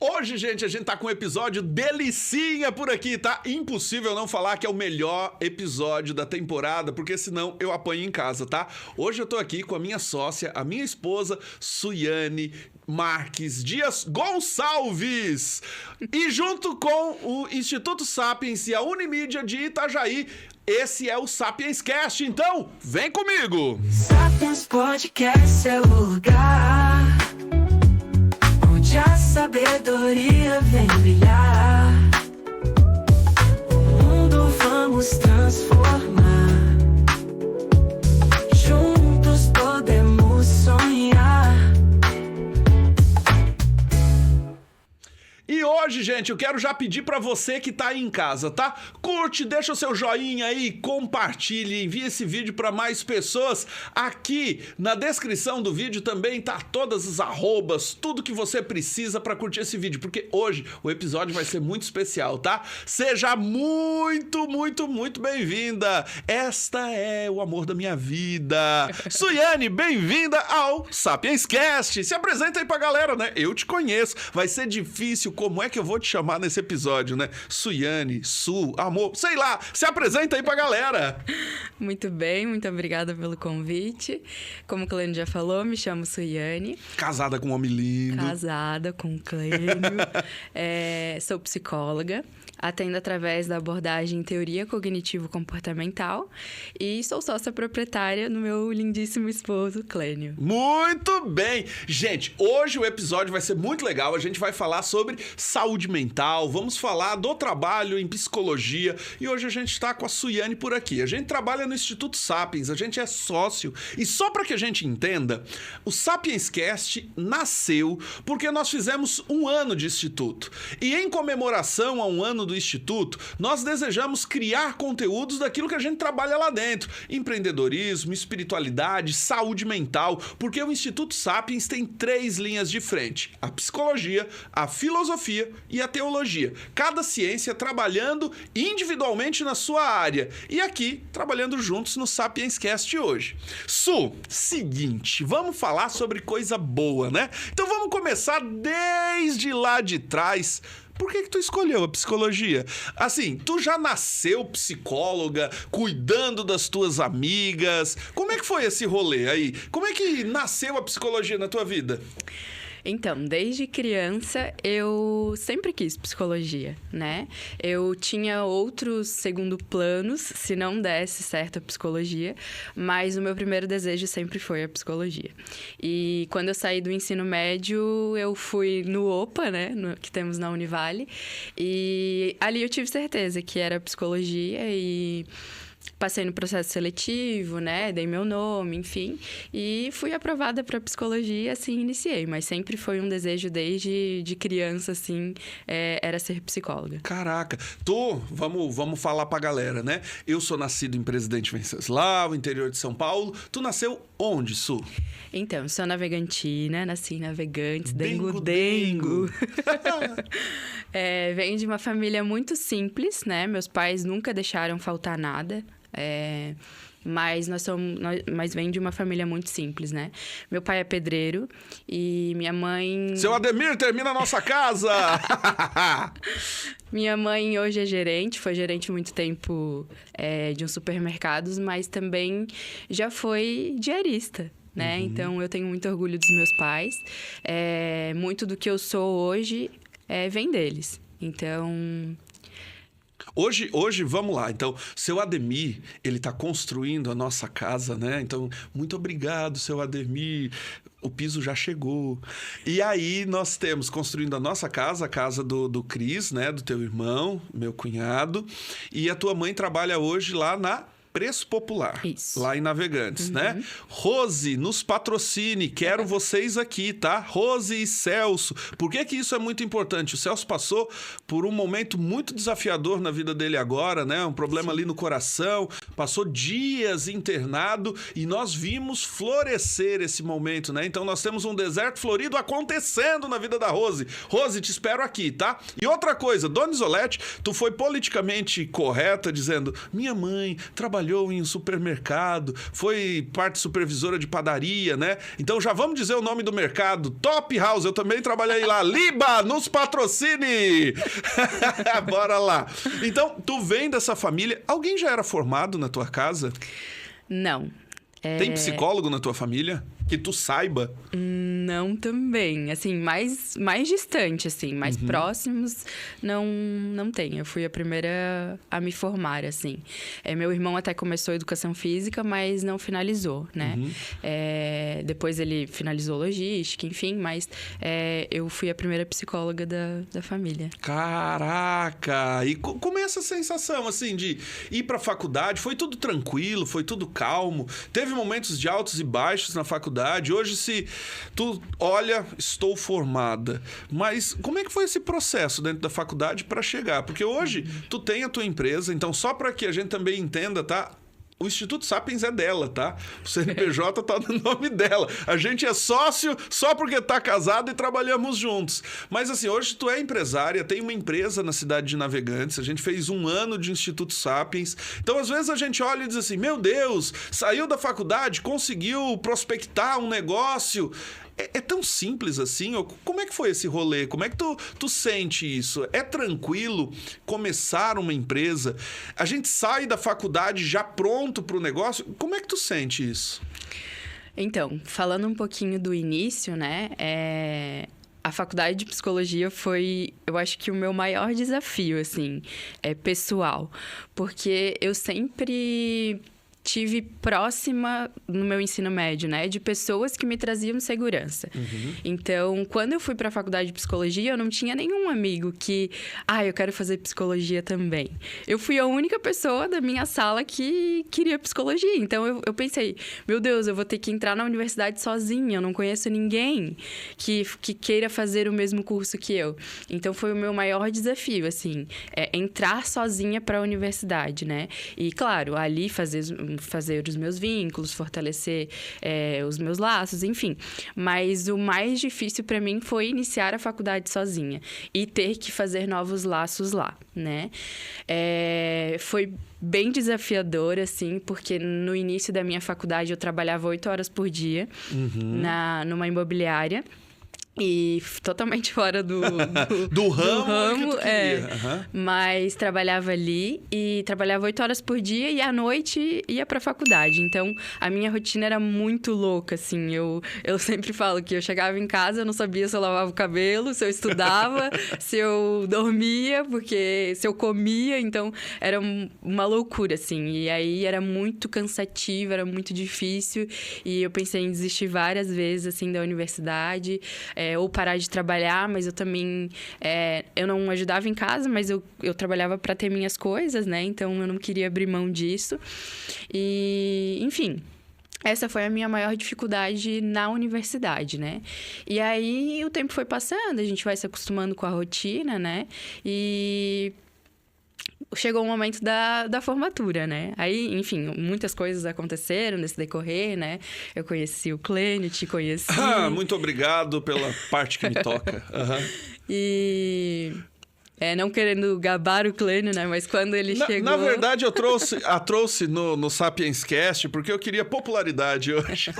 Hoje, gente, a gente tá com um episódio delicinha por aqui, tá? Impossível não falar que é o melhor episódio da temporada, porque senão eu apanho em casa, tá? Hoje eu tô aqui com a minha sócia, a minha esposa, Suiane Marques Dias Gonçalves. E junto com o Instituto Sapiens e a Unimídia de Itajaí, esse é o Sapiens Cast, então vem comigo! Sapiens Podcast é o lugar onde a sabedoria vem brilhar. O mundo vamos transformar. Juntos podemos sonhar. E hoje, gente, eu quero já pedir pra você que tá aí em casa, tá? Curte, deixa o seu joinha aí, compartilhe, envie esse vídeo pra mais pessoas. Aqui na descrição do vídeo também tá todas as arrobas, tudo que você precisa pra curtir esse vídeo, porque hoje o episódio vai ser muito especial, tá? Seja muito, muito, muito bem-vinda. Esta é o amor da minha vida. Suiane, bem-vinda ao Sapiens Cast. Se apresenta aí pra galera, né? Eu te conheço, vai ser difícil. Como é que eu vou te chamar nesse episódio, né? Suiane, Su, amor, sei lá. Se apresenta aí pra galera. Muito bem, muito obrigada pelo convite. Como o Clênio já falou, me chamo Suiane. Casada com um homem lindo. Casada com o Clênio. Sou psicóloga. Atendo através da abordagem teoria cognitivo-comportamental. E sou sócia proprietária no meu lindíssimo esposo, Clênio. Muito bem. Gente, hoje o episódio vai ser muito legal. A gente vai falar sobre saúde mental, vamos falar do trabalho em psicologia. E hoje a gente está com a Suiane por aqui. A gente trabalha no Instituto Sapiens, a gente é sócio. E só para que a gente entenda, o Sapiens Cast nasceu porque nós fizemos um ano de instituto. E em comemoração a um ano do Instituto, nós desejamos criar conteúdos daquilo que a gente trabalha lá dentro. Empreendedorismo, espiritualidade, saúde mental, porque o Instituto Sapiens tem 3 linhas de frente: a psicologia, a filosofia e a teologia. Cada ciência trabalhando individualmente na sua área. E aqui, trabalhando juntos no Sapiens Cast hoje. Su, seguinte, vamos falar sobre coisa boa, né? Então vamos começar desde lá de trás. Por que tu escolheu a psicologia? Assim, tu já nasceu psicóloga, cuidando das tuas amigas. Como é que foi esse rolê aí? Como é que nasceu a psicologia na tua vida? Então, desde criança, eu sempre quis psicologia, né? Eu tinha outros segundo planos, se não desse certo a psicologia, mas o meu primeiro desejo sempre foi a psicologia. E quando eu saí do ensino médio, eu fui no OPA, né? Que temos na Univale, e ali eu tive certeza que era psicologia e passei no processo seletivo, né? Dei meu nome, enfim. E fui aprovada para psicologia, assim, iniciei. Mas sempre foi um desejo desde de criança, assim, era ser psicóloga. Caraca. Vamos falar pra galera, né? Eu sou nascido em Presidente Venceslau, interior de São Paulo. Tu nasceu onde, Su? Então, sou navegantina, nasci em Navegantes, dengo. Venho de uma família muito simples, né? Meus pais nunca deixaram faltar nada. Mas mas vem de uma família muito simples, né? Meu pai é pedreiro e minha mãe... Seu Ademir, termina a nossa casa! Minha mãe hoje é gerente, foi gerente muito tempo de um supermercados, mas também já foi diarista, né? Uhum. Então, eu tenho muito orgulho dos meus pais. Muito do que eu sou hoje vem deles. Então... Hoje, vamos lá. Então, seu Ademir, ele tá construindo a nossa casa, né? Então, muito obrigado, seu Ademir. O piso já chegou. E aí, nós temos construindo a nossa casa, a casa do Cris, né? Do teu irmão, meu cunhado. E a tua mãe trabalha hoje lá na Preço Popular. Isso. Lá em Navegantes, né? Rose, nos patrocine. Quero vocês aqui, tá? Rose e Celso. Por que que isso é muito importante? O Celso passou por um momento muito desafiador na vida dele agora, né? Um problema ali no coração. Passou dias internado e nós vimos florescer esse momento, né? Então, nós temos um deserto florido acontecendo na vida da Rose. Rose, te espero aqui, tá? E outra coisa, Dona Isolete, tu foi politicamente correta dizendo: minha mãe trabalhou trabalhou em um supermercado, foi parte supervisora de padaria, né? Então já vamos dizer o nome do mercado, Top House, eu também trabalhei lá. Liba, nos patrocine! Bora lá. Então, tu vem dessa família, alguém já era formado na tua casa? Não. Tem psicólogo na tua família? Que tu saiba? Não também. Assim, mais distante, assim. Mais próximos, não tem. Eu fui a primeira a me formar, assim. Meu irmão até começou educação física, mas não finalizou, né? Depois ele finalizou logística, enfim. Mas eu fui a primeira psicóloga da família. Caraca! E como é essa sensação, assim, de ir pra faculdade? Foi tudo tranquilo? Foi tudo calmo? Teve momentos de altos e baixos na faculdade? Hoje, se tu olha, estou formada. Mas como é que foi esse processo dentro da faculdade para chegar? Porque hoje tu tem a tua empresa, então só para que a gente também entenda, tá? O Instituto Sapiens é dela, tá? O CNPJ tá no nome dela. A gente é sócio só porque tá casado e trabalhamos juntos. Mas assim, hoje tu é empresária, tem uma empresa na cidade de Navegantes, a gente fez 1 ano de Instituto Sapiens. Então, às vezes, a gente olha e diz assim, meu Deus, saiu da faculdade, conseguiu prospectar um negócio... É tão simples assim? Como é que foi esse rolê? Como é que tu sente isso? É tranquilo começar uma empresa? A gente sai da faculdade já pronto para o negócio? Como é que tu sente isso? Então, falando um pouquinho do início, né? A faculdade de psicologia foi, eu acho que o meu maior desafio, assim, pessoal. Porque eu sempre... tive próxima no meu ensino médio, né? De pessoas que me traziam segurança. Então, quando eu fui para a faculdade de psicologia, eu não tinha nenhum amigo que... eu quero fazer psicologia também. Eu fui a única pessoa da minha sala que queria psicologia. Então, eu pensei, meu Deus, eu vou ter que entrar na universidade sozinha. Eu não conheço ninguém que queira fazer o mesmo curso que eu. Então, foi o meu maior desafio, assim. Entrar sozinha para a universidade, né? E, claro, ali fazer os meus vínculos, fortalecer os meus laços, enfim. Mas o mais difícil para mim foi iniciar a faculdade sozinha e ter que fazer novos laços lá, né? Foi bem desafiador, assim, porque no início da minha faculdade eu trabalhava 8 horas por dia numa imobiliária. E totalmente fora do ramo que tu queria. Mas trabalhava ali e trabalhava 8 horas por dia e à noite ia pra faculdade. Então, a minha rotina era muito louca, assim. Eu sempre falo que eu chegava em casa, eu não sabia se eu lavava o cabelo, se eu estudava, se eu dormia, porque se eu comia. Então, era uma loucura, assim. E aí, era muito cansativo, era muito difícil. E eu pensei em desistir várias vezes, assim, da universidade. Ou parar de trabalhar, mas eu também... eu não ajudava em casa, mas eu trabalhava para ter minhas coisas, né? Então, eu não queria abrir mão disso. E, enfim... Essa foi a minha maior dificuldade na universidade, né? E aí, o tempo foi passando, a gente vai se acostumando com a rotina, né? E... chegou o momento da formatura, né? Aí, enfim, muitas coisas aconteceram nesse decorrer, né? Eu conheci o Clênio, te conheci. Muito obrigado pela parte que me toca. E... não querendo gabar o Clênio, né? Mas quando ele chegou... Na verdade, eu trouxe no Sapiens Cast porque eu queria popularidade hoje.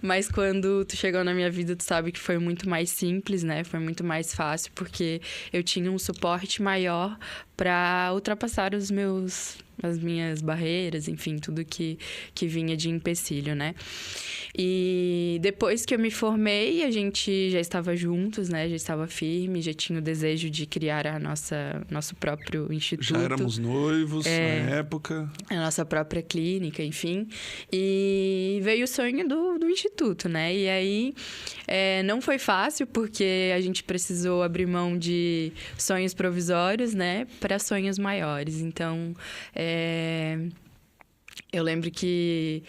Mas quando tu chegou na minha vida, tu sabe que foi muito mais simples, né? Foi muito mais fácil, porque eu tinha um suporte maior para ultrapassar as minhas barreiras, enfim, tudo que vinha de empecilho, né? E depois que eu me formei, a gente já estava juntos, né? Já estava firme, já tinha o desejo de criar nosso próprio instituto. Já éramos noivos na época. A nossa própria clínica, enfim. E veio o sonho do instituto, né? E aí, não foi fácil, porque a gente precisou abrir mão de sonhos provisórios, né? Para sonhos maiores. Então, eu lembro que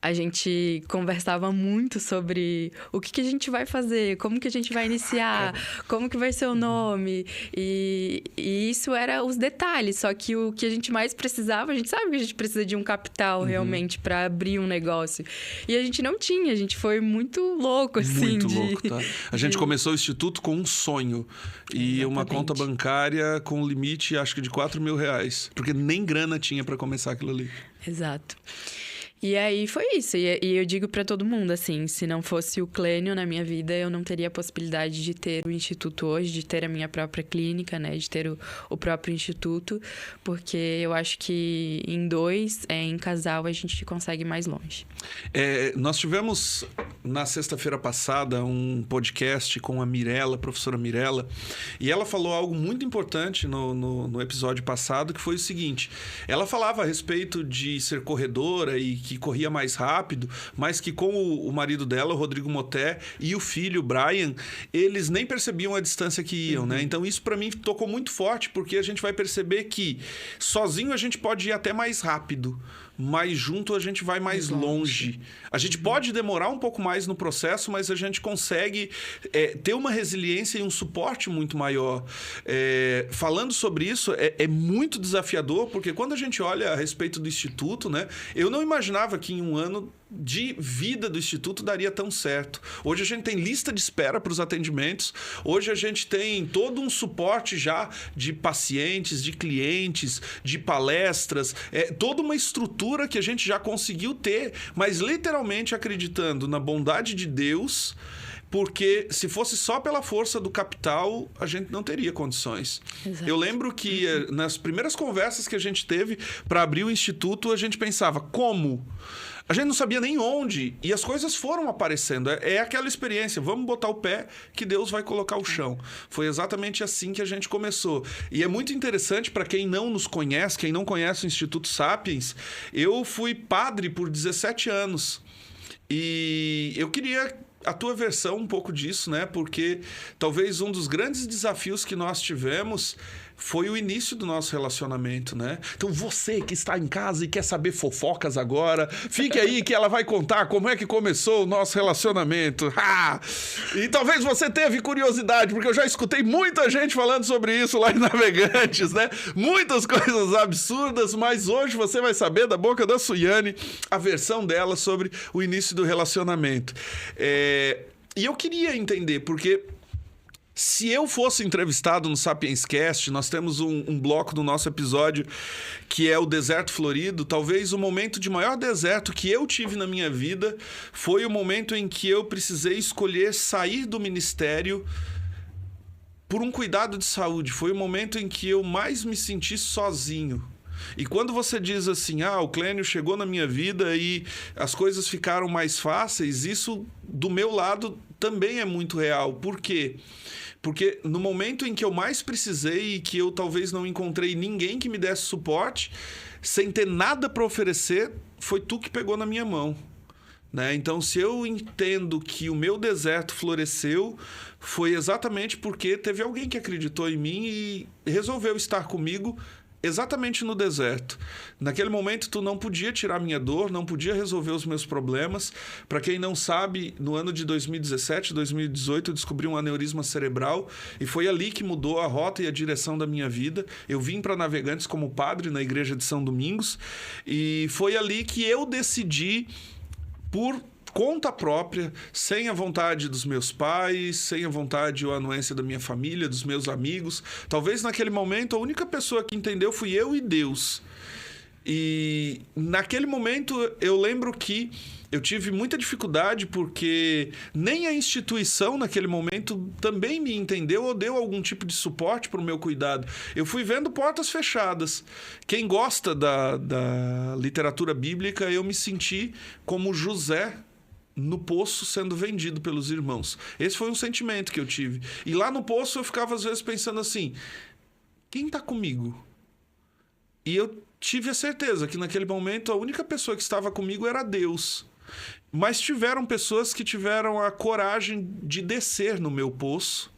a gente conversava muito sobre o que a gente vai fazer, como que a gente vai iniciar, como que vai ser o nome. E isso era os detalhes, só que o que a gente mais precisava, a gente sabe que a gente precisa de um capital realmente para abrir um negócio. E a gente não tinha, a gente foi muito louco, assim. Muito louco, tá? A gente começou o Instituto com um sonho e uma conta bancária com limite, acho que de R$4.000, porque nem grana tinha para começar aquilo ali. Exato. E aí foi isso. E eu digo para todo mundo, assim, se não fosse o Clênio na minha vida, eu não teria a possibilidade de ter o instituto hoje, de ter a minha própria clínica, né? De ter o próprio instituto, porque eu acho que em dois, em casal, a gente consegue ir mais longe. Nós tivemos, na sexta-feira passada, um podcast com a Mirella, a professora Mirella, e ela falou algo muito importante no episódio passado, que foi o seguinte: ela falava a respeito de ser corredora e que corria mais rápido, mas que com o marido dela, o Rodrigo Moté, e o filho, o Brian, eles nem percebiam a distância que iam, né? Então isso para mim tocou muito forte, porque a gente vai perceber que sozinho a gente pode ir até mais rápido, mas junto a gente vai mais longe. A gente pode demorar um pouco mais no processo, mas a gente consegue ter uma resiliência e um suporte muito maior. Falando sobre isso, é muito desafiador, porque quando a gente olha a respeito do Instituto, né, eu não imaginava que em um ano de vida do Instituto daria tão certo. Hoje a gente tem lista de espera para os atendimentos, hoje a gente tem todo um suporte já de pacientes, de clientes, de palestras, toda uma estrutura que a gente já conseguiu ter, mas literalmente acreditando na bondade de Deus, porque se fosse só pela força do capital, a gente não teria condições. Exato. Eu lembro que nas primeiras conversas que a gente teve para abrir o Instituto, a gente pensava, como? A gente não sabia nem onde, e as coisas foram aparecendo. É aquela experiência, vamos botar o pé que Deus vai colocar o chão. Foi exatamente assim que a gente começou. E é muito interessante para quem não nos conhece, quem não conhece o Instituto Sapiens, eu fui padre por 17 anos. E eu queria a tua versão um pouco disso, né? Porque talvez um dos grandes desafios que nós tivemos foi o início do nosso relacionamento, né? Então você que está em casa e quer saber fofocas agora, fique aí que ela vai contar como é que começou o nosso relacionamento. E talvez você teve curiosidade, porque eu já escutei muita gente falando sobre isso lá em Navegantes, né? Muitas coisas absurdas, mas hoje você vai saber da boca da Suiane a versão dela sobre o início do relacionamento. E eu queria entender, porque se eu fosse entrevistado no Sapienscast, nós temos um bloco do nosso episódio que é o Deserto Florido. Talvez o momento de maior deserto que eu tive na minha vida foi o momento em que eu precisei escolher sair do ministério por um cuidado de saúde. Foi o momento em que eu mais me senti sozinho. E quando você diz assim, o Clênio chegou na minha vida e as coisas ficaram mais fáceis, isso do meu lado também é muito real. Por quê? Porque no momento em que eu mais precisei e que eu talvez não encontrei ninguém que me desse suporte, sem ter nada para oferecer, foi tu que pegou na minha mão. Né? Então, se eu entendo que o meu deserto floresceu, foi exatamente porque teve alguém que acreditou em mim e resolveu estar comigo exatamente no deserto. Naquele momento, tu não podia tirar minha dor, não podia resolver os meus problemas. Para quem não sabe, no ano de 2017, 2018, eu descobri um aneurisma cerebral e foi ali que mudou a rota e a direção da minha vida. Eu vim para Navegantes como padre na igreja de São Domingos e foi ali que eu decidi, por conta própria, sem a vontade dos meus pais, sem a vontade ou a anuência da minha família, dos meus amigos. Talvez naquele momento a única pessoa que entendeu fui eu e Deus. E naquele momento eu lembro que eu tive muita dificuldade porque nem a instituição naquele momento também me entendeu ou deu algum tipo de suporte para o meu cuidado. Eu fui vendo portas fechadas. Quem gosta da literatura bíblica, eu me senti como José no poço sendo vendido pelos irmãos. Esse foi um sentimento que eu tive. E lá no poço eu ficava às vezes pensando assim, quem está comigo? E eu tive a certeza que naquele momento a única pessoa que estava comigo era Deus. Mas tiveram pessoas que tiveram a coragem de descer no meu poço,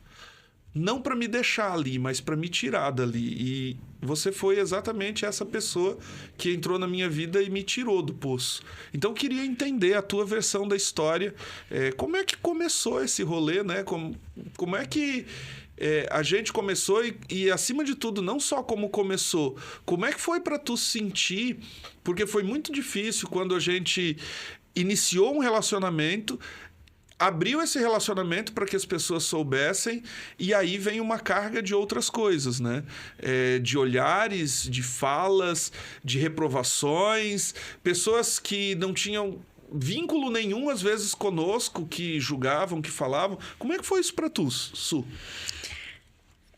não para me deixar ali, mas para me tirar dali. E você foi exatamente essa pessoa que entrou na minha vida e me tirou do poço. Então, eu queria entender a tua versão da história. Como é que começou esse rolê, né? Como é que a gente começou e, acima de tudo, não só como começou, como é que foi para tu sentir? Porque foi muito difícil quando a gente iniciou um relacionamento, abriu esse relacionamento para que as pessoas soubessem, e aí vem uma carga de outras coisas, né? De olhares, de falas, de reprovações, pessoas que não tinham vínculo nenhum, às vezes, conosco, que julgavam, que falavam. Como é que foi isso para tu, Su?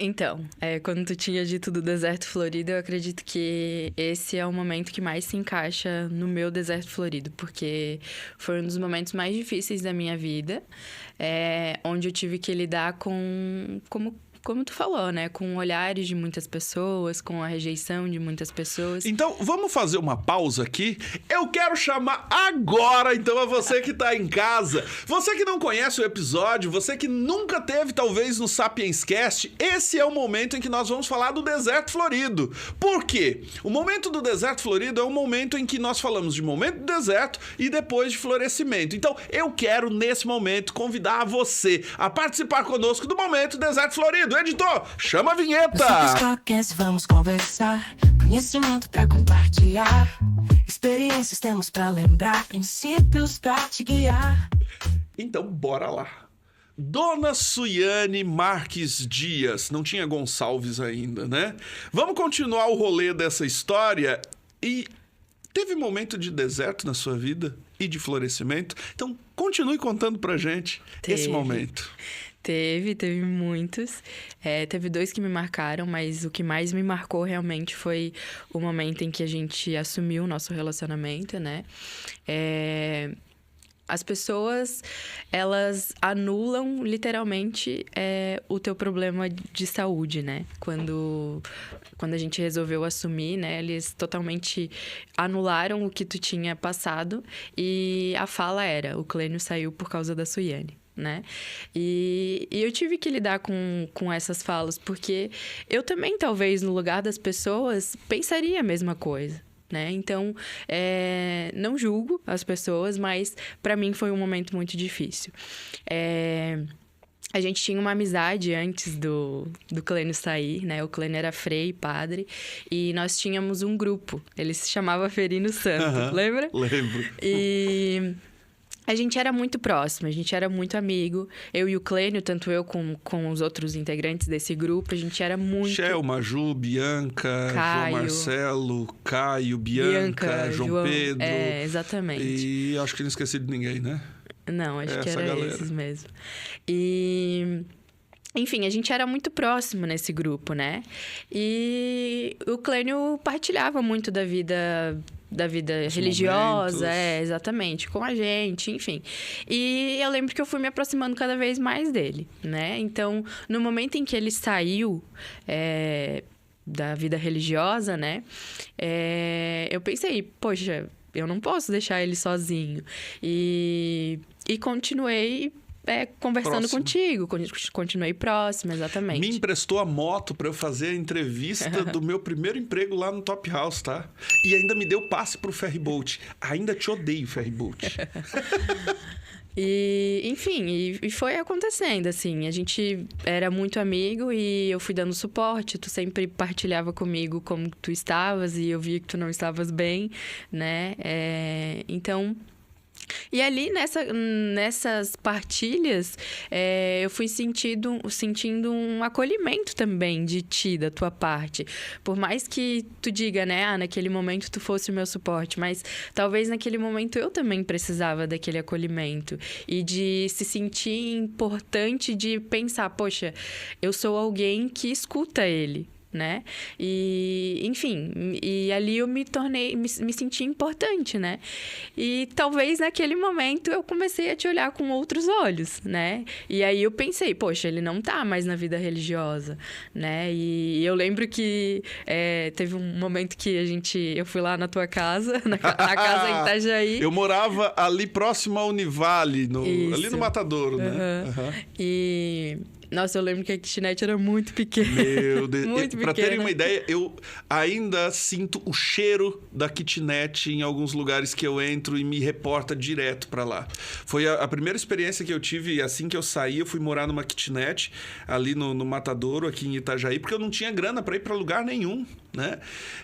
Então, quando tu tinha dito do deserto florido, eu acredito que esse é o momento que mais se encaixa no meu deserto florido, porque foi um dos momentos mais difíceis da minha vida, onde eu tive que lidar como tu falou, né? Com olhares de muitas pessoas, com a rejeição de muitas pessoas. Então, vamos fazer uma pausa aqui. Eu quero chamar agora, então, a você que tá em casa. Você que não conhece o episódio, você que nunca teve, talvez, no Sapiens Cast, esse é o momento em que nós vamos falar do deserto florido. Por quê? O momento do deserto florido é um momento em que nós falamos de momento do deserto e depois de florescimento. Então, eu quero, nesse momento, convidar você a participar conosco do momento deserto florido. Editor, chama a vinheta! Podcast, vamos conversar. Conhecimento pra compartilhar. Experiências temos pra lembrar. Princípios pra te guiar. Então, bora lá. Dona Suiane Marques Dias. Não tinha Gonçalves ainda, né? Vamos continuar o rolê dessa história. E teve momento de deserto na sua vida? E de florescimento? Então, continue contando pra gente esse momento. Teve muitos. Teve 2 que me marcaram, mas o que mais me marcou realmente foi o momento em que a gente assumiu o nosso relacionamento, né? As pessoas, elas anulam literalmente o teu problema de saúde, né? Quando a gente resolveu assumir, né? Eles totalmente anularam o que tu tinha passado e a fala era: o Clênio saiu por causa da Suiane. Né? E eu tive que lidar com essas falas, porque eu também, talvez, no lugar das pessoas, pensaria a mesma coisa, né? Então, não julgo as pessoas, mas para mim foi um momento muito difícil. A gente tinha uma amizade antes do Clênio sair, né? O Clênio era frei, padre, e nós tínhamos um grupo. Ele se chamava Ferino Santo, lembra? Lembro. E a gente era muito próximo, a gente era muito amigo. Eu e o Clênio, tanto eu com os outros integrantes desse grupo, a gente era muito... Shell, Maju, Bianca, Caio, João Marcelo, Caio, Bianca, João Pedro. Exatamente. E acho que não esqueci de ninguém, né? Não, acho que Essa era galera. esses mesmo. E... Enfim, a gente era muito próximo nesse grupo, né? E o Clênio partilhava muito da vida religiosa, momentos. Exatamente, com a gente, enfim. E eu lembro que eu fui me aproximando cada vez mais dele, né? Então, no momento em que ele saiu da vida religiosa, né? Eu pensei, poxa, eu não posso deixar ele sozinho. E continuei... conversando contigo, continuei próxima, exatamente. Me emprestou a moto pra eu fazer a entrevista do meu primeiro emprego lá no Top House, tá? E ainda me deu passe pro Ferryboat. Ainda te odeio, Ferryboat. E, enfim, e foi acontecendo, assim. A gente era muito amigo e eu fui dando suporte. Tu sempre partilhava comigo como tu estavas e eu via que tu não estavas bem, né? Então... E ali, nessas partilhas, eu fui sentindo um acolhimento também de ti, da tua parte. Por mais que tu diga, né? Naquele momento tu fosse o meu suporte. Mas talvez naquele momento eu também precisava daquele acolhimento. E de se sentir importante, de pensar, poxa, eu sou alguém que escuta ele. Né? E, enfim, e ali eu me senti importante, né? E talvez naquele momento eu comecei a te olhar com outros olhos, né? E aí eu pensei, poxa, ele não tá mais na vida religiosa, né? E eu lembro que teve um momento que eu fui lá na tua casa, na casa em Itajaí. Eu morava ali próximo à Univale, ali no Isso. Matadouro, né? E Nossa, eu lembro que a kitnet era muito pequena. Meu Deus. Muito Pra pequena. terem uma ideia, eu ainda sinto o cheiro da kitnet em alguns lugares que eu entro e me reporta direto pra lá. Foi a primeira experiência que eu tive. Assim que eu saí, eu fui morar numa kitnet ali no Matadouro, aqui em Itajaí, porque eu não tinha grana pra ir pra lugar nenhum, né?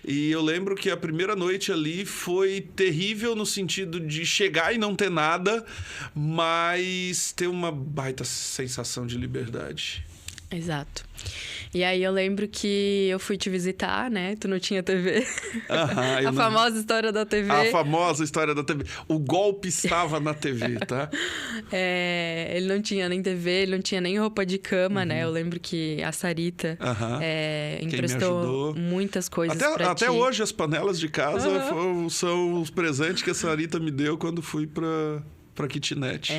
E eu lembro que a primeira noite ali foi terrível no sentido de chegar e não ter nada, mas ter uma baita sensação de liberdade. Exato. E aí eu lembro que eu fui te visitar, né? Tu não tinha TV. Aham, eu A não- famosa história da TV. A famosa história da TV. O golpe estava na TV, tá? Ele não tinha nem TV, ele não tinha nem roupa de cama, né? Eu lembro que a Sarita Aham. Quem me emprestou ajudou. muitas coisas pra Até ti. hoje, as panelas de casa são os presentes que a Sarita me deu quando fui pra kitnet.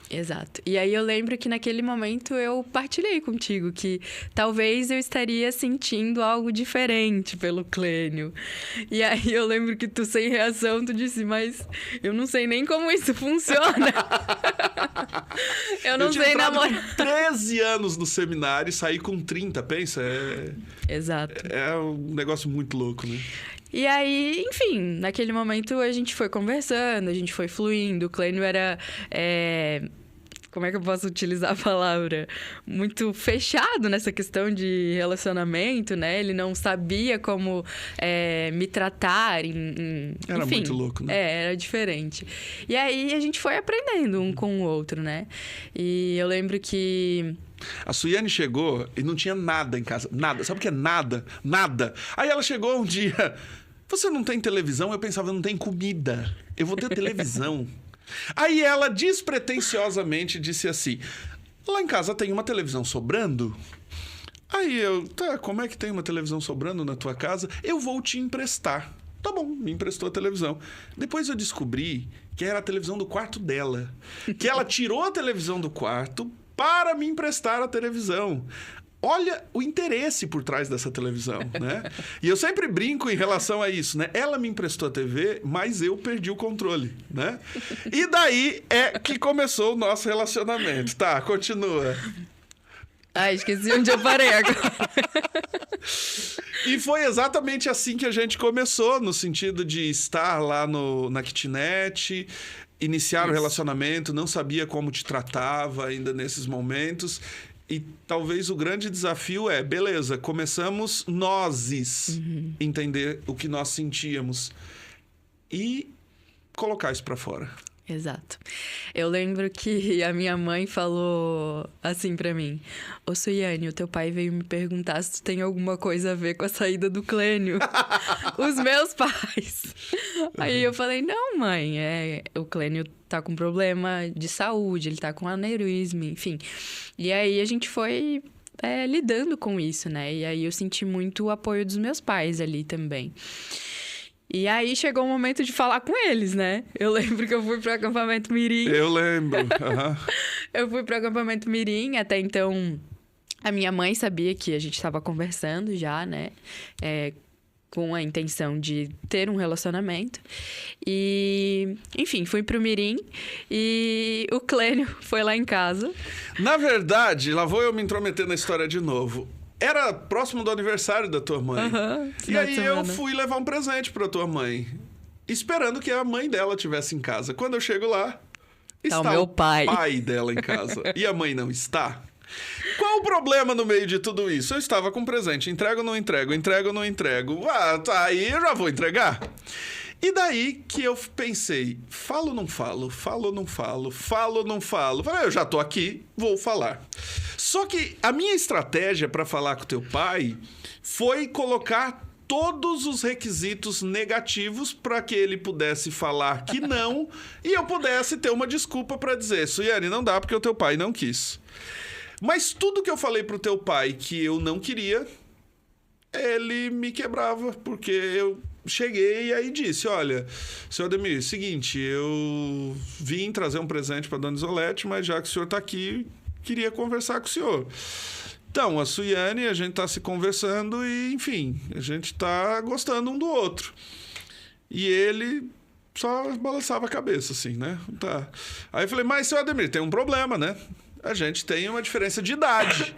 Exato. E aí eu lembro que naquele momento eu partilhei contigo que talvez eu estaria sentindo algo diferente pelo Clênio. E aí eu lembro que tu, sem reação, tu disse, mas eu não sei nem como isso funciona. Eu não tinha sei entrado namorar. com 13 anos no seminário e saí com 30, pensa? Exato. É um negócio muito louco, né? E aí, enfim, naquele momento a gente foi conversando, a gente foi fluindo. O Clênio era... como é que eu posso utilizar a palavra? Muito fechado nessa questão de relacionamento, né? Ele não sabia como me tratar. Era enfim, muito louco, né? Era diferente. E aí a gente foi aprendendo um com o outro, né? E eu lembro que... A Suiane chegou e não tinha nada em casa. Nada. Sabe o que é nada? Nada. Aí ela chegou um dia... Você não tem televisão? Eu pensava, não tem comida. Eu vou ter televisão. Aí ela despretensiosamente disse assim... Lá em casa tem uma televisão sobrando? Aí eu... Tá, como é que tem uma televisão sobrando na tua casa? Eu vou te emprestar. Tá bom, me emprestou a televisão. Depois eu descobri que era a televisão do quarto dela. Que ela tirou a televisão do quarto para me emprestar a televisão. Olha o interesse por trás dessa televisão, né? E eu sempre brinco em relação a isso, né? Ela me emprestou a TV, mas eu perdi o controle, né? E daí é que começou o nosso relacionamento. Tá, continua. Ai, esqueci onde eu parei agora. E foi exatamente assim que a gente começou, no sentido de estar lá na kitnet, iniciar o relacionamento, não sabia como te tratava ainda nesses momentos. E talvez o grande desafio é, beleza, começamos nós entender o que nós sentíamos e colocar isso pra fora. Exato. Eu lembro que a minha mãe falou assim pra mim: Ô Suiane, o teu pai veio me perguntar se tu tem alguma coisa a ver com a saída do Clênio. Os meus pais. Aí eu falei: não, mãe, o Clênio tá com problema de saúde, ele tá com aneurisma, enfim. E aí a gente foi lidando com isso, né? E aí eu senti muito o apoio dos meus pais ali também. E aí chegou o momento de falar com eles, né? Eu lembro que eu fui pro acampamento Mirim. Eu lembro. Eu fui pro acampamento Mirim, até então a minha mãe sabia que a gente estava conversando já, né? Com a intenção de ter um relacionamento. E, enfim, fui pro Mirim e o Clênio foi lá em casa. Na verdade, lá vou eu me intrometer na história de novo. Era próximo do aniversário da tua mãe. E final de aí eu semana. fui levar um presente pra tua mãe, esperando que a mãe dela estivesse em casa. Quando eu chego lá, está o meu o pai dela em casa. E a mãe não está. Qual o problema no meio de tudo isso? Eu estava com presente. Entrego ou não entrego? Entrego ou não entrego? Ah, tá aí, eu já vou entregar. E daí que eu pensei, falo ou não falo? Falo ou não falo? Falo ou não falo? Falei, eu já tô aqui, vou falar. Só que a minha estratégia para falar com teu pai foi colocar todos os requisitos negativos para que ele pudesse falar que não e eu pudesse ter uma desculpa para dizer, Suiane, não dá porque o teu pai não quis. Mas tudo que eu falei pro teu pai que eu não queria, ele me quebrava, porque eu cheguei e aí disse, olha, senhor Ademir, seguinte, eu vim trazer um presente para dona Isolete, mas já que o senhor está aqui, queria conversar com o senhor. Então, a Suiane, a gente está se conversando e, enfim, a gente está gostando um do outro. E ele só balançava a cabeça, assim, né? Tá. Aí eu falei, mas, senhor Ademir, tem um problema, né? a gente tem uma diferença de idade.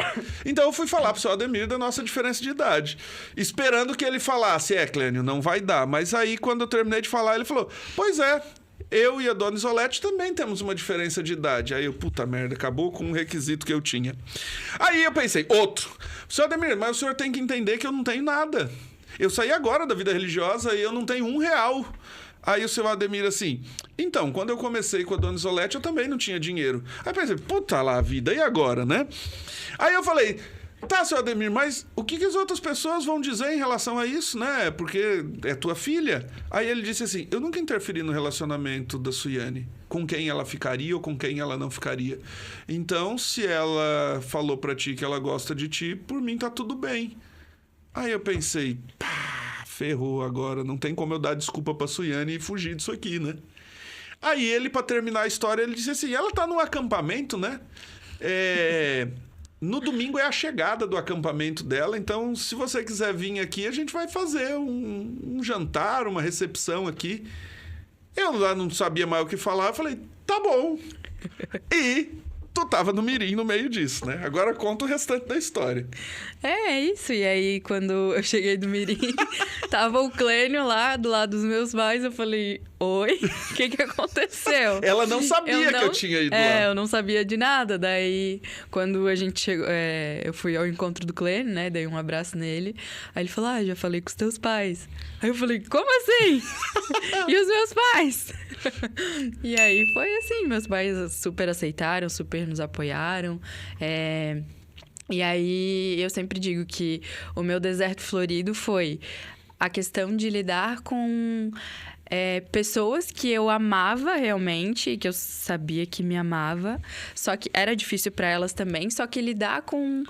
Então eu fui falar pro seu Ademir da nossa diferença de idade. Esperando que ele falasse, Clênio, não vai dar. Mas aí, quando eu terminei de falar, ele falou, pois é, eu e a dona Isolete também temos uma diferença de idade. Aí eu, puta merda, acabou com um requisito que eu tinha. Aí eu pensei, outro. Seu Ademir, mas o senhor tem que entender que eu não tenho nada. Eu saí agora da vida religiosa e eu não tenho R$1. Aí o seu Ademir assim, então, quando eu comecei com a dona Isolete, eu também não tinha dinheiro. Aí eu pensei, puta lá a vida, e agora, né? Aí eu falei, tá, seu Ademir, mas o que as outras pessoas vão dizer em relação a isso, né? Porque é tua filha. Aí ele disse assim, eu nunca interferi no relacionamento da Suiane, com quem ela ficaria ou com quem ela não ficaria. Então, se ela falou pra ti que ela gosta de ti, por mim tá tudo bem. Aí eu pensei, pá, ferrou agora, não tem como eu dar desculpa pra Suiane e fugir disso aqui, né? Aí ele, pra terminar a história, ele disse assim, ela tá num acampamento, né? No domingo é a chegada do acampamento dela, então se você quiser vir aqui, a gente vai fazer um jantar, uma recepção aqui. Eu lá não sabia mais o que falar, eu falei, tá bom. E tu tava no mirim no meio disso, né? Agora conta o restante da história. É isso. E aí, quando eu cheguei do mirim, tava o Clênio lá do lado dos meus pais. Eu falei, oi, o que aconteceu? Ela não sabia que eu tinha ido lá. Eu não sabia de nada. Daí, quando a gente chegou, eu fui ao encontro do Clênio, né? Dei um abraço nele. Aí ele falou, já falei com os teus pais. Aí eu falei, como assim? E os meus pais? E aí foi assim, meus pais super aceitaram, super nos apoiaram. E aí eu sempre digo que o meu deserto florido foi a questão de lidar com pessoas que eu amava realmente, que eu sabia que me amava, só que era difícil para elas também, só que lidar com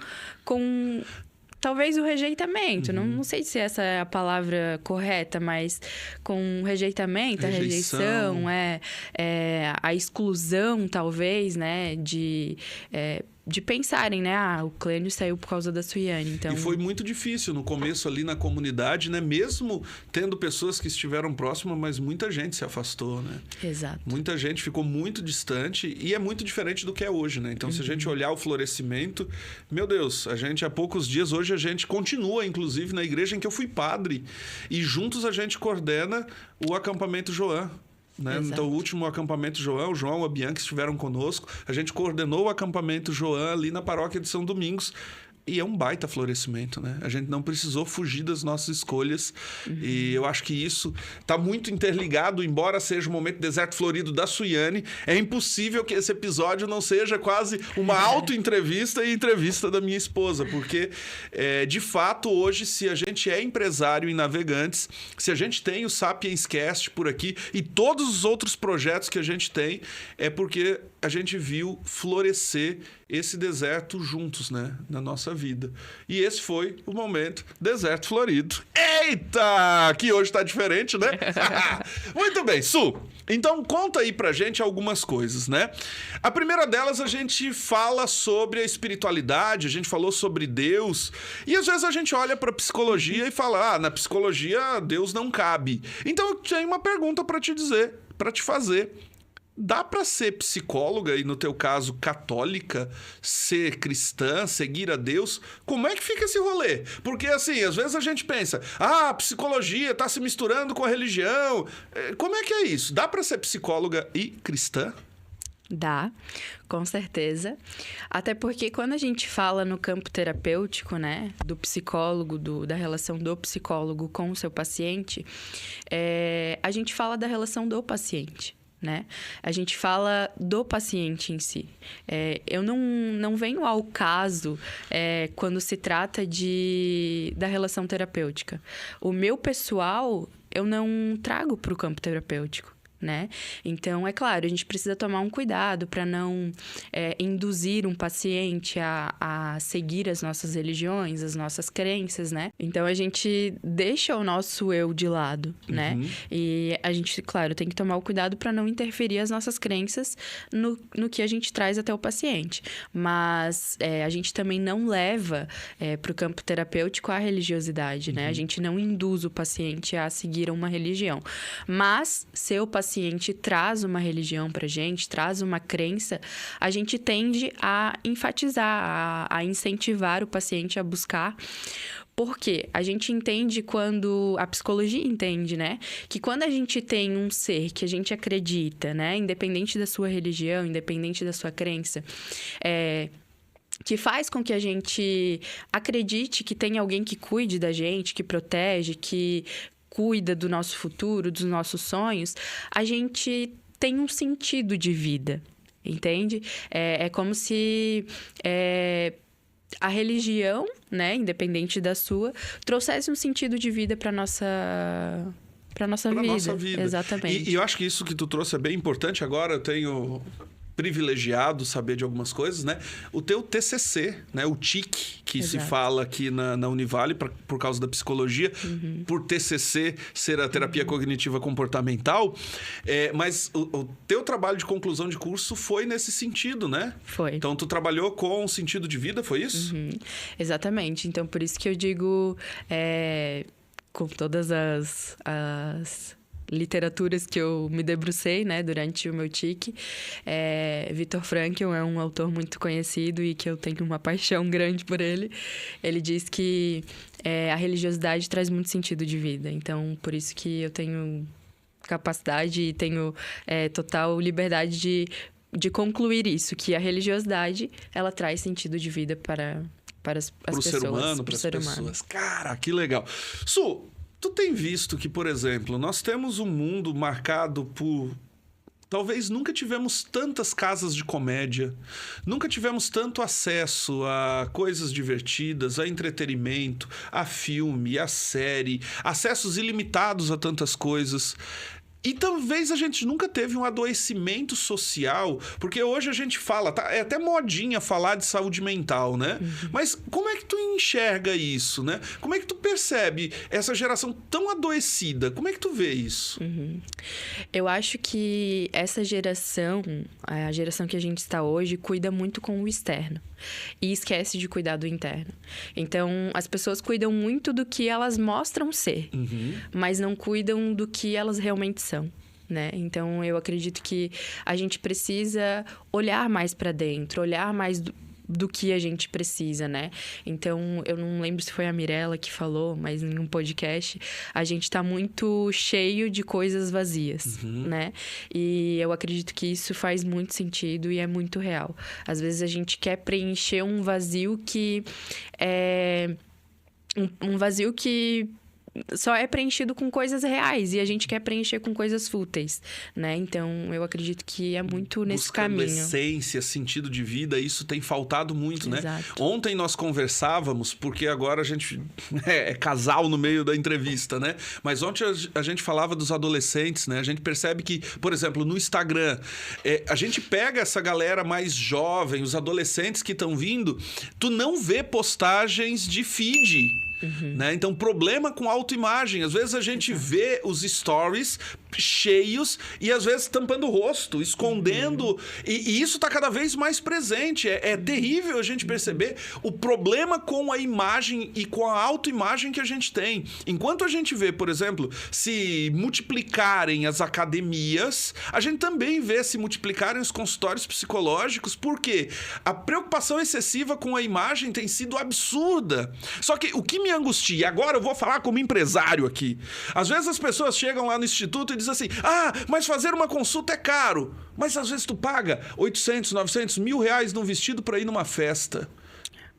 talvez o rejeitamento, não sei se essa é a palavra correta, mas com rejeitamento, a rejeição, a exclusão, talvez, né, de pensarem, né? O Clênio saiu por causa da Suiane, então... E foi muito difícil no começo ali na comunidade, né? Mesmo tendo pessoas que estiveram próximas, mas muita gente se afastou, né? Exato. Muita gente ficou muito distante e é muito diferente do que é hoje, né? Então, se a gente olhar o florescimento, meu Deus, a gente há poucos dias, hoje a gente continua, inclusive, na igreja em que eu fui padre. E juntos a gente coordena o acampamento Joã. Né? Então, o último acampamento Joã, o João e a Bianca estiveram conosco. A gente coordenou o acampamento Joã ali na paróquia de São Domingos. E é um baita florescimento, né? A gente não precisou fugir das nossas escolhas. E eu acho que isso está muito interligado, embora seja o momento deserto florido da Suiane. É impossível que esse episódio não seja quase uma auto-entrevista e entrevista da minha esposa. Porque, de fato, hoje, se a gente é empresário em Navegantes, se a gente tem o Sapiens Cast por aqui e todos os outros projetos que a gente tem, é porque a gente viu florescer esse deserto juntos, né? Na nossa vida. E esse foi o momento deserto florido. Eita! Que hoje tá diferente, né? Muito bem, Su. Então, conta aí pra gente algumas coisas, né? A primeira delas, a gente fala sobre a espiritualidade, a gente falou sobre Deus. E às vezes a gente olha pra psicologia e fala, na psicologia Deus não cabe. Então, eu tenho uma pergunta pra te dizer, pra te fazer. Dá para ser psicóloga e, no teu caso, católica, ser cristã, seguir a Deus? Como é que fica esse rolê? Porque, assim, às vezes a gente pensa, a psicologia tá se misturando com a religião. Como é que é isso? Dá para ser psicóloga e cristã? Dá, com certeza. Até porque quando a gente fala no campo terapêutico, né, do psicólogo, da relação do psicólogo com o seu paciente, a gente fala da relação do paciente. Né? A gente fala do paciente em si. Eu não venho ao caso quando se trata da relação terapêutica. O meu pessoal, eu não trago para o campo terapêutico. Né? Então, é claro, a gente precisa tomar um cuidado para não induzir um paciente a seguir as nossas religiões, as nossas crenças, né? Então, a gente deixa o nosso eu de lado, né? E a gente, claro, tem que tomar o cuidado para não interferir as nossas crenças no que a gente traz até o paciente. Mas a gente também não leva para o campo terapêutico a religiosidade, né? A gente não induz o paciente a seguir uma religião. Mas, se o paciente paciente traz uma religião pra gente, traz uma crença, a gente tende a enfatizar, a incentivar o paciente a buscar. Porque a gente entende a psicologia entende, né? Que quando a gente tem um ser que a gente acredita, né? Independente da sua religião, independente da sua crença, que faz com que a gente acredite que tem alguém que cuide da gente, que protege, que cuida do nosso futuro, dos nossos sonhos, a gente tem um sentido de vida, entende? É como se a religião, né, independente da sua, trouxesse um sentido de vida para nossa vida. Exatamente. E eu acho que isso que tu trouxe é bem importante. Agora eu tenho privilegiado saber de algumas coisas, né? O teu TCC, né? O TIC, que se fala aqui na Univale por causa da psicologia, por TCC ser a terapia cognitiva comportamental, mas o teu trabalho de conclusão de curso foi nesse sentido, né? Foi. Então, tu trabalhou com sentido de vida, foi isso? Exatamente. Então, por isso que eu digo, com todas as literaturas que eu me debrucei, né, durante o meu TIC. Viktor Frankl é um autor muito conhecido e que eu tenho uma paixão grande por ele. Ele diz que a religiosidade traz muito sentido de vida. Então, por isso que eu tenho capacidade e tenho total liberdade de concluir isso, que a religiosidade, ela traz sentido de vida para as pessoas. Para o ser humano, para as pessoas. Cara, que legal. Su, tu tem visto que, por exemplo, nós temos um mundo marcado por... Talvez nunca tivemos tantas casas de comédia, nunca tivemos tanto acesso a coisas divertidas, a entretenimento, a filme, a série, acessos ilimitados a tantas coisas. E talvez a gente nunca teve um adoecimento social, porque hoje a gente fala, é até modinha falar de saúde mental, né? Mas como é que tu enxerga isso, né? Como é que tu percebe essa geração tão adoecida? Como é que tu vê isso? Eu acho que essa geração, a geração que a gente está hoje, cuida muito com o externo e esquece de cuidar do interno. Então, as pessoas cuidam muito do que elas mostram ser, mas não cuidam do que elas realmente são, né? Então, eu acredito que a gente precisa olhar mais para dentro, olhar mais do que a gente precisa, né? Então, eu não lembro se foi a Mirella que falou, mas em um podcast, a gente tá muito cheio de coisas vazias, né? E eu acredito que isso faz muito sentido e é muito real. Às vezes a gente quer preencher um vazio que é... um vazio que só é preenchido com coisas reais e a gente quer preencher com coisas fúteis, né? Então, eu acredito que é muito nesse buscando caminho. Essência, sentido de vida, isso tem faltado muito, Exato. né? Ontem nós conversávamos, porque agora a gente é casal no meio da entrevista, né? Mas ontem a gente falava dos adolescentes, né? A gente percebe que, por exemplo, no Instagram, a gente pega essa galera mais jovem, os adolescentes que estão vindo, tu não vê postagens de feed. Né? Então, problema com autoimagem. Às vezes a gente vê os stories cheios e às vezes tampando o rosto, escondendo. E isso está cada vez mais presente. É terrível a gente perceber o problema com a imagem e com a autoimagem que a gente tem. Enquanto a gente vê, por exemplo, se multiplicarem as academias, a gente também vê se multiplicarem os consultórios psicológicos, porque a preocupação excessiva com a imagem tem sido absurda. Só que o que me angustia, agora eu vou falar como empresário aqui. Às vezes as pessoas chegam lá no instituto e dizem assim, mas fazer uma consulta é caro. Mas às vezes tu paga 800, 900, R$1.000 num vestido para ir numa festa.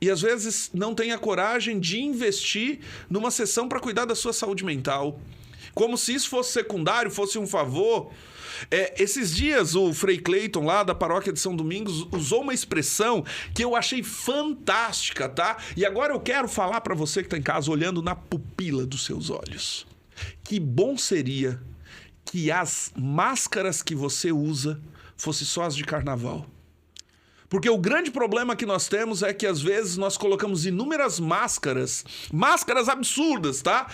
E às vezes não tem a coragem de investir numa sessão para cuidar da sua saúde mental. Como se isso fosse secundário, fosse um favor. Esses dias o Frei Cleiton, lá da paróquia de São Domingos, usou uma expressão que eu achei fantástica, tá? E agora eu quero falar para você que está em casa, olhando na pupila dos seus olhos. Que bom seria que as máscaras que você usa fossem só as de carnaval. Porque o grande problema que nós temos é que, às vezes, nós colocamos inúmeras máscaras absurdas, tá?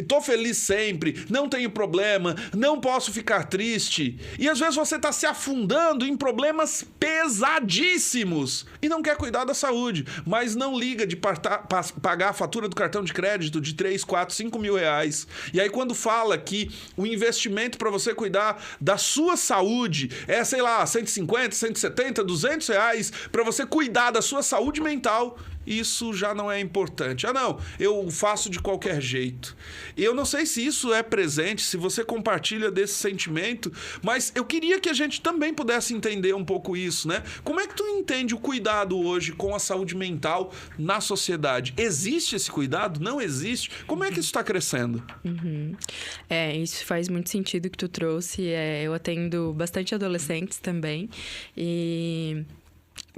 Tô feliz sempre, não tenho problema, não posso ficar triste. E, às vezes, você tá se afundando em problemas pesadíssimos e não quer cuidar da saúde, mas não liga de pagar a fatura do cartão de crédito de 3, 4, 5 mil reais. E aí, quando fala que o investimento para você cuidar da sua saúde é, sei lá, 150, 170, 200 reais para você cuidar da sua saúde mental, isso já não é importante. Não, eu faço de qualquer jeito. Eu não sei se isso é presente, se você compartilha desse sentimento, mas eu queria que a gente também pudesse entender um pouco isso, né? Como é que tu entende o cuidado hoje com a saúde mental na sociedade? Existe esse cuidado? Não existe? Como é que isso está crescendo? Isso faz muito sentido que tu trouxe. Eu atendo bastante adolescentes também e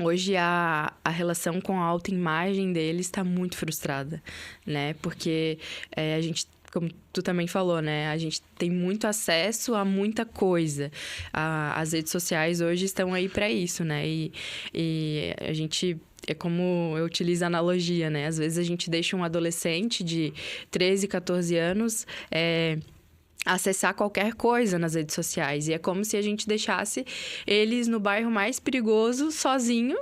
hoje a relação com a autoimagem deles está muito frustrada, né? Porque a gente, como tu também falou, né? A gente tem muito acesso a muita coisa. As redes sociais hoje estão aí para isso, né? E a gente... É como eu utilizo a analogia, né? Às vezes a gente deixa um adolescente de 13, 14 anos... acessar qualquer coisa nas redes sociais. E é como se a gente deixasse eles no bairro mais perigoso, sozinho,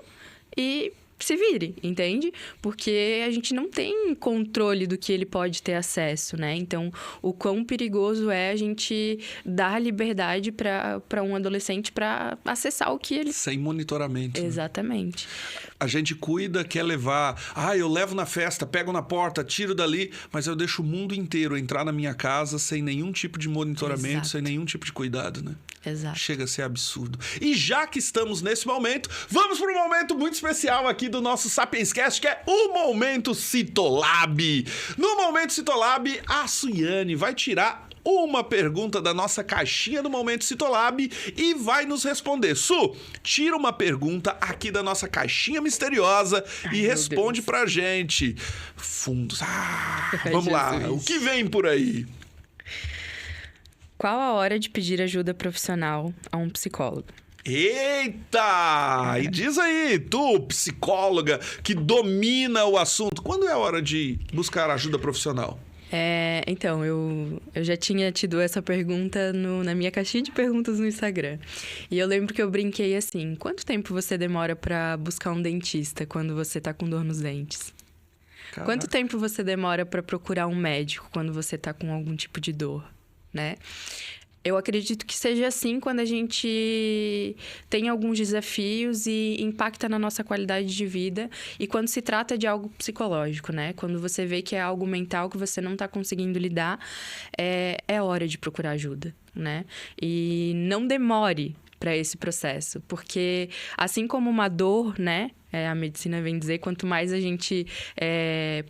e se vire, entende? Porque a gente não tem controle do que ele pode ter acesso, né? Então, o quão perigoso é a gente dar liberdade para um adolescente para acessar o que ele... Sem monitoramento. Exatamente. Né? A gente cuida, quer levar... eu levo na festa, pego na porta, tiro dali, mas eu deixo o mundo inteiro entrar na minha casa sem nenhum tipo de monitoramento, Exato. sem nenhum tipo de cuidado, né? Exato. Chega a ser absurdo. E já que estamos nesse momento, vamos para um momento muito especial aqui do nosso Sapienscast, que é o Momento Citolab. No Momento Citolab, a Suiane vai tirar uma pergunta da nossa caixinha do Momento Citolab e vai nos responder. Su, tira uma pergunta aqui da nossa caixinha misteriosa e responde pra gente. Fundos. Vamos lá. O que vem por aí? Qual a hora de pedir ajuda profissional a um psicólogo? Eita! E diz aí, tu, psicóloga, que domina o assunto, quando é a hora de buscar ajuda profissional? Então, eu já tinha tido essa pergunta na minha caixinha de perguntas no Instagram. E eu lembro que eu brinquei assim, quanto tempo você demora pra buscar um dentista quando você tá com dor nos dentes? Caraca. Quanto tempo você demora pra procurar um médico quando você tá com algum tipo de dor, né? Eu acredito que seja assim quando a gente tem alguns desafios e impacta na nossa qualidade de vida. E quando se trata de algo psicológico, né? Quando você vê que é algo mental que você não está conseguindo lidar, é hora de procurar ajuda, né? E não demore para esse processo, porque assim como uma dor, né? A medicina vem dizer, quanto mais a gente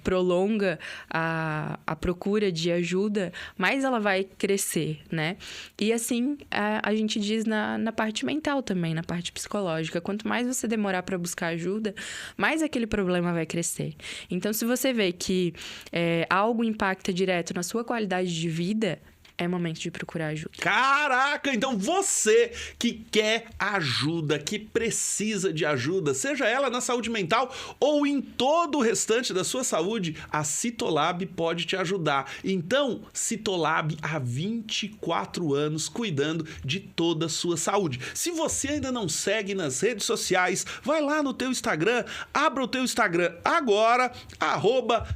prolonga a procura de ajuda, mais ela vai crescer, né? E assim, a gente diz na parte mental também, na parte psicológica. Quanto mais você demorar para buscar ajuda, mais aquele problema vai crescer. Então, se você vê que algo impacta direto na sua qualidade de vida, é momento de procurar ajuda. Caraca! Então você que quer ajuda, que precisa de ajuda, seja ela na saúde mental ou em todo o restante da sua saúde, a Citolab pode te ajudar. Então, Citolab há 24 anos cuidando de toda a sua saúde. Se você ainda não segue nas redes sociais, vai lá no teu Instagram, abra o teu Instagram agora,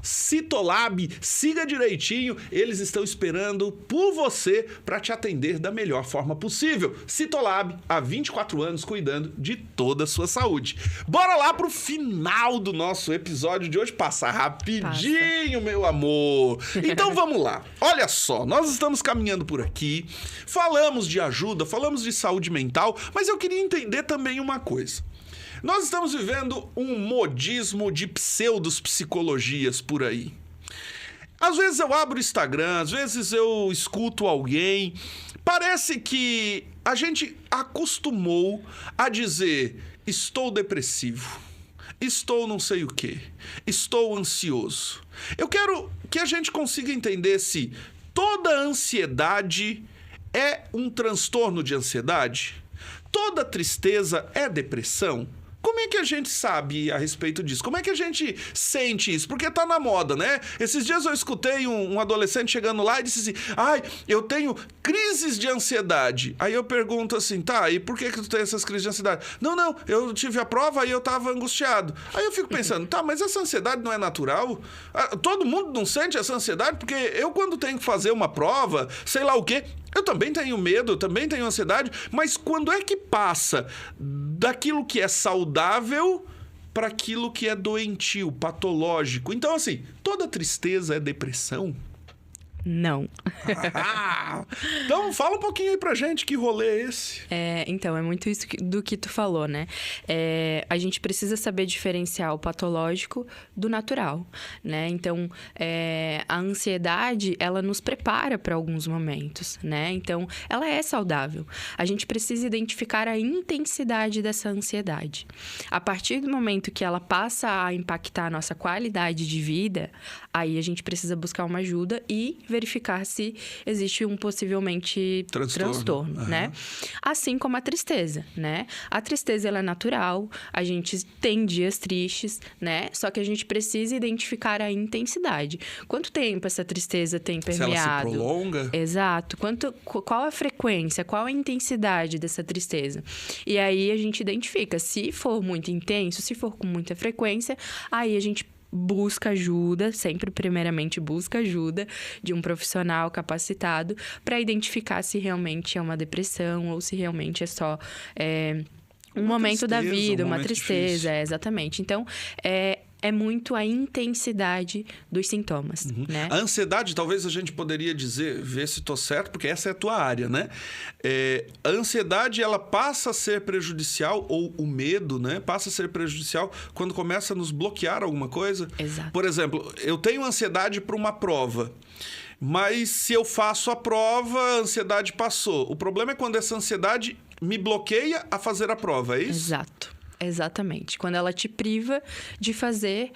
@Citolab, siga direitinho, eles estão esperando por você para te atender da melhor forma possível. Citolab, há 24 anos cuidando de toda a sua saúde. Bora lá pro final do nosso episódio de hoje, passar rapidinho, meu amor. Então vamos lá. Olha só, nós estamos caminhando por aqui, falamos de ajuda, falamos de saúde mental, mas eu queria entender também uma coisa. Nós estamos vivendo um modismo de pseudos-psicologias por aí. Às vezes eu abro o Instagram, às vezes eu escuto alguém. Parece que a gente acostumou a dizer: estou depressivo, estou não sei o quê, estou ansioso. Eu quero que a gente consiga entender se toda ansiedade é um transtorno de ansiedade, toda tristeza é depressão. Como é que a gente sabe a respeito disso? Como é que a gente sente isso? Porque tá na moda, né? Esses dias eu escutei um adolescente chegando lá e disse assim, ai, eu tenho crises de ansiedade. Aí eu pergunto assim, tá, e por que tu tem essas crises de ansiedade? Não, eu tive a prova e eu tava angustiado. Aí eu fico pensando, tá, mas essa ansiedade não é natural? Todo mundo não sente essa ansiedade? Porque eu, quando tenho que fazer uma prova, sei lá o quê, eu também tenho medo, eu também tenho ansiedade, mas quando é que passa daquilo que é saudável para aquilo que é doentio, patológico? Então, assim, toda tristeza é depressão? Não. Então, fala um pouquinho aí pra gente, que rolê é esse? Então, é muito isso do que tu falou, né? A gente precisa saber diferenciar o patológico do natural, né? Então, a ansiedade, ela nos prepara para alguns momentos, né? Então, ela é saudável. A gente precisa identificar a intensidade dessa ansiedade. A partir do momento que ela passa a impactar a nossa qualidade de vida, aí a gente precisa buscar uma ajuda e verificar se existe um possivelmente transtorno, né? Assim como a tristeza, né? A tristeza, ela é natural, a gente tem dias tristes, né? Só que a gente precisa identificar a intensidade. Quanto tempo essa tristeza tem permeado? Se ela se prolonga? Exato. Qual a frequência, qual a intensidade dessa tristeza? E aí a gente identifica. Se for muito intenso, se for com muita frequência, aí a gente busca ajuda, sempre primeiramente busca ajuda de um profissional capacitado para identificar se realmente é uma depressão ou se realmente é só um momento da vida, uma tristeza. Exatamente. Então, é muito a intensidade dos sintomas, né? A ansiedade, talvez a gente poderia dizer, ver se estou certo, porque essa é a tua área, né? A ansiedade, ela passa a ser prejudicial, ou o medo, né? Passa a ser prejudicial quando começa a nos bloquear alguma coisa. Exato. Por exemplo, eu tenho ansiedade para uma prova. Mas se eu faço a prova, a ansiedade passou. O problema é quando essa ansiedade me bloqueia a fazer a prova, é isso? Exato. Exatamente. Quando ela te priva de fazer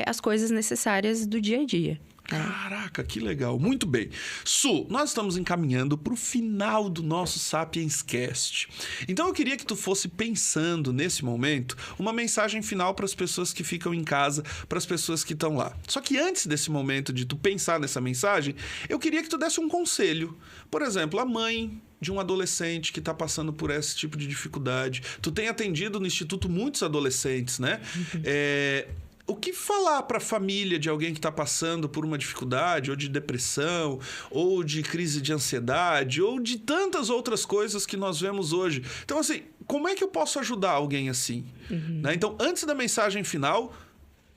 as coisas necessárias do dia a dia. Caraca, que legal. Muito bem. Su, nós estamos encaminhando para o final do nosso Sapiens Cast. Então eu queria que tu fosse pensando nesse momento uma mensagem final para as pessoas que ficam em casa, para as pessoas que estão lá. Só que antes desse momento de tu pensar nessa mensagem, eu queria que tu desse um conselho. Por exemplo, a mãe de um adolescente que está passando por esse tipo de dificuldade. Tu tem atendido no Instituto muitos adolescentes, né? O que falar para a família de alguém que está passando por uma dificuldade, ou de depressão, ou de crise de ansiedade, ou de tantas outras coisas que nós vemos hoje? Então, assim, como é que eu posso ajudar alguém assim? Né? Então, antes da mensagem final,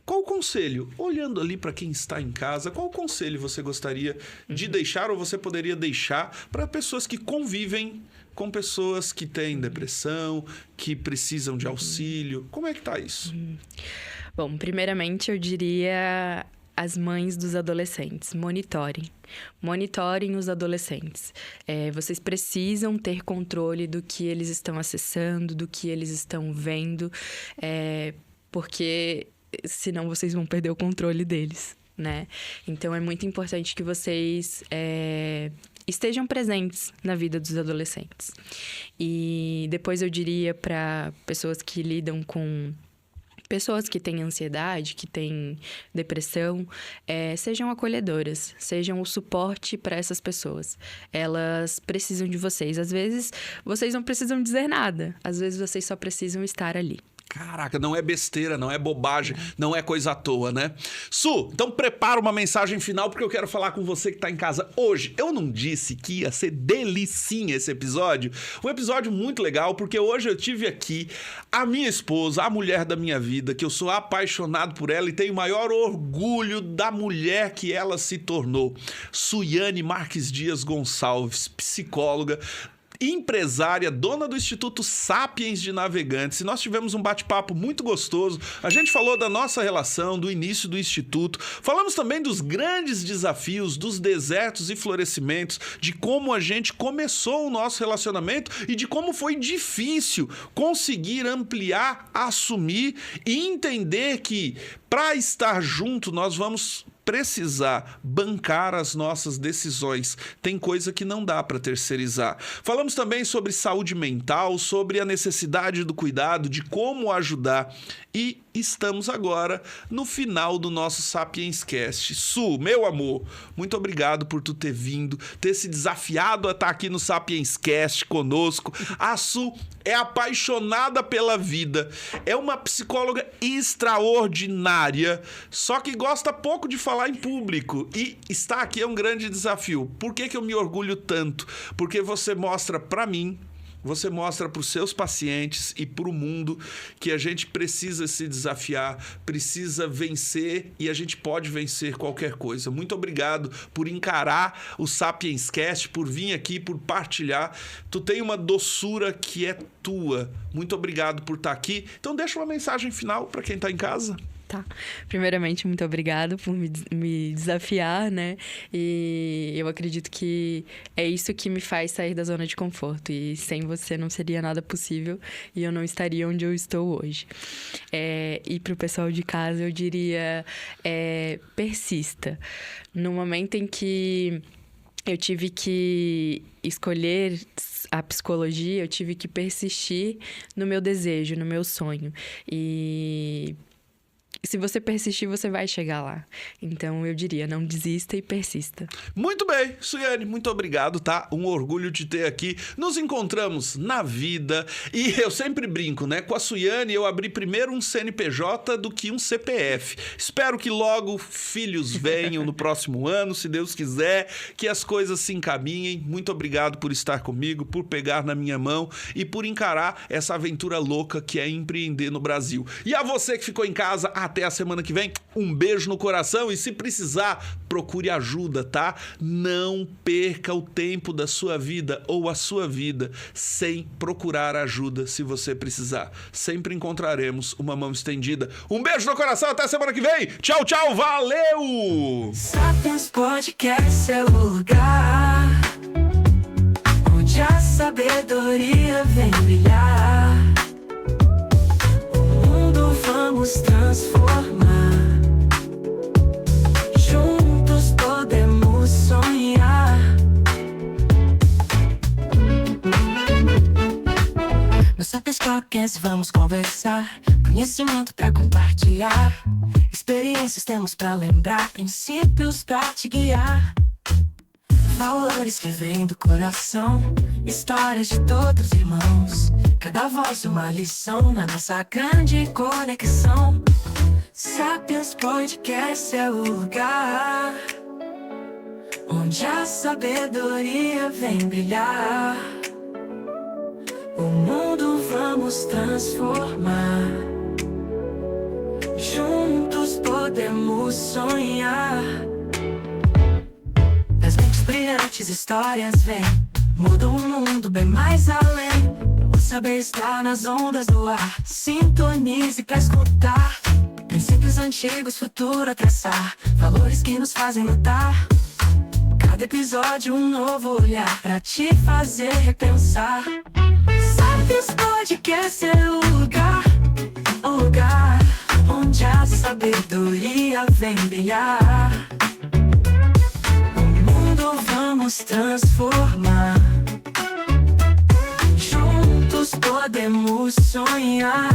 qual o conselho? Olhando ali para quem está em casa, qual o conselho você gostaria de deixar, ou você poderia deixar para pessoas que convivem com pessoas que têm depressão, que precisam de auxílio? Como é que está isso? Bom, primeiramente eu diria às mães dos adolescentes, monitorem. Monitorem os adolescentes. Vocês precisam ter controle do que eles estão acessando, do que eles estão vendo, porque senão vocês vão perder o controle deles, né? Então é muito importante que vocês estejam presentes na vida dos adolescentes. E depois eu diria para pessoas que lidam com pessoas que têm ansiedade, que têm depressão, sejam acolhedoras, sejam o suporte para essas pessoas. Elas precisam de vocês. Às vezes, vocês não precisam dizer nada. Às vezes, vocês só precisam estar ali. Caraca, não é besteira, não é bobagem, não é coisa à toa, né? Su, então prepara uma mensagem final, porque eu quero falar com você que tá em casa hoje. Eu não disse que ia ser delicinha esse episódio? Um episódio muito legal, porque hoje eu tive aqui a minha esposa, a mulher da minha vida, que eu sou apaixonado por ela e tenho o maior orgulho da mulher que ela se tornou. Suiane Marques Dias Gonçalves, psicóloga, empresária, dona do Instituto Sapiens de Navegantes. E nós tivemos um bate-papo muito gostoso. A gente falou da nossa relação, do início do Instituto. Falamos também dos grandes desafios, dos desertos e florescimentos, de como a gente começou o nosso relacionamento e de como foi difícil conseguir ampliar, assumir e entender que para estar junto nós vamos precisar bancar as nossas decisões. Tem coisa que não dá para terceirizar. Falamos também sobre saúde mental, sobre a necessidade do cuidado, de como ajudar. E estamos agora no final do nosso Sapiens Cast. Su, meu amor, muito obrigado por tu ter vindo, ter se desafiado a estar aqui no Sapiens Cast conosco. A Su é apaixonada pela vida, é uma psicóloga extraordinária, só que gosta pouco de falar em público, e estar aqui é um grande desafio. Por que eu me orgulho tanto? Porque você mostra para mim, você mostra para os seus pacientes e para o mundo que a gente precisa se desafiar, precisa vencer, e a gente pode vencer qualquer coisa. Muito obrigado por encarar o Sapiens Cast, por vir aqui, por partilhar. Tu tem uma doçura que é tua. Muito obrigado por estar aqui. Então deixa uma mensagem final para quem está em casa. Tá. Primeiramente, muito obrigado por me desafiar, né? E eu acredito que é isso que me faz sair da zona de conforto. E sem você não seria nada possível e eu não estaria onde eu estou hoje. E pro pessoal de casa, eu diria, persista. No momento em que eu tive que escolher a psicologia, eu tive que persistir no meu desejo, no meu sonho. E se você persistir, você vai chegar lá. Então, eu diria, não desista e persista. Muito bem, Suiane, muito obrigado, tá? Um orgulho de ter aqui. Nos encontramos na vida e eu sempre brinco, né? Com a Suiane, eu abri primeiro um CNPJ do que um CPF. Espero que logo filhos venham no próximo ano, se Deus quiser, que as coisas se encaminhem. Muito obrigado por estar comigo, por pegar na minha mão e por encarar essa aventura louca que é empreender no Brasil. E a você que ficou em casa, até a semana que vem, um beijo no coração, e se precisar, procure ajuda, tá? Não perca o tempo da sua vida ou a sua vida sem procurar ajuda se você precisar. Sempre encontraremos uma mão estendida. Um beijo no coração, até a semana que vem. Tchau, tchau, valeu! Sapiens Podcast é o lugar onde a sabedoria vem brilhar. Vamos transformar. Juntos podemos sonhar. No Sapiens Podcast vamos conversar. Conhecimento pra compartilhar. Experiências temos pra lembrar. Princípios pra te guiar. Valores que vêm do coração. Histórias de todos os irmãos. Cada voz uma lição na nossa grande conexão. Sapiens Podcast é o lugar onde a sabedoria vem brilhar. O mundo vamos transformar. Juntos podemos sonhar. Das mentes brilhantes histórias vêm, mudam o mundo bem mais além. Saber estar nas ondas do ar. Sintonize pra escutar. Princípios antigos, futuro a traçar. Valores que nos fazem lutar. Cada episódio um novo olhar pra te fazer repensar. Sapiens Podcast é o lugar onde a sabedoria vem brilhar. O mundo vamos transformar. Podemos sonhar.